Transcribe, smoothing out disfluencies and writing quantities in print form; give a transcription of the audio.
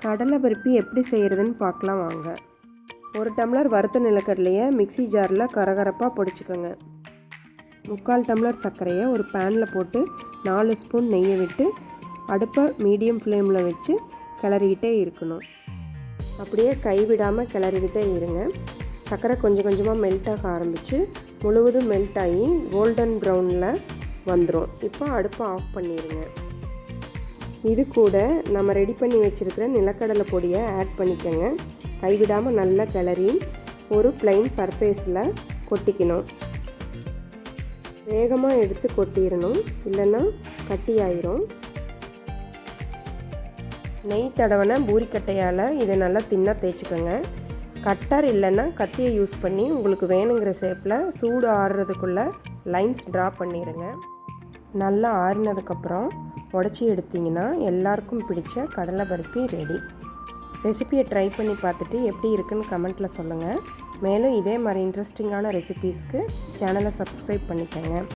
கடலை பருப்பி எப்படி செய்கிறதுன்னு பார்க்கலாம் வாங்க. ஒரு டம்ளர் வறுத்த நிலக்கடலையை மிக்ஸி ஜாரில் கரகரப்பாக பொடிச்சுக்கோங்க. 3/4 டம்ளர் சர்க்கரையை ஒரு பேனில் போட்டு 4 ஸ்பூன் நெய்யை விட்டு அடுப்பை மீடியம் ஃப்ளேமில் வச்சு கிளறிக்கிட்டே இருக்கணும். அப்படியே கைவிடாமல் கிளறிக்கிட்டே இருங்க. சர்க்கரை கொஞ்சம் கொஞ்சமாக மெல்ட் ஆக ஆரம்பித்து முழுவதும் மெல்ட் ஆகி கோல்டன் ப்ரௌனில் வந்துடும். இப்போ அடுப்பை ஆஃப் பண்ணிடுங்க. இது கூட நம்ம ரெடி பண்ணி வச்சுருக்கிற நிலக்கடலை பொடியை ஆட் பண்ணிக்கோங்க. கைவிடாமல் நல்லா கிளறி ஒரு பிளைன் சர்ஃபேஸில் கொட்டிக்கணும். வேகமாக எடுத்து கொட்டிடணும், இல்லைன்னா கட்டி ஆயிரும். நெய் தடவைன பூரிக்கட்டையால் இதை நல்லா தின்னா தேய்ச்சிக்கோங்க. கட்டர் இல்லைன்னா கத்தியை யூஸ் பண்ணி உங்களுக்கு வேணுங்கிற ஷேப்பில் சூடு ஆறுறதுக்குள்ளே லைன்ஸ் ட்ரா பண்ணிடுங்க. நல்லா ஆறினதுக்கப்புறம் உடச்சி எடுத்திங்கன்னா எல்லாருக்கும் பிடிச்ச கடலை பருப்பி ரெடி. ரெசிபியை ட்ரை பண்ணி பார்த்துட்டு எப்படி இருக்குன்னு கமெண்ட்டில் சொல்லுங்கள். மேலும் இதே மாதிரி இன்ட்ரெஸ்டிங்கான ரெசிபீஸ்க்கு சேனலை சப்ஸ்கிரைப் பண்ணிக்கோங்க.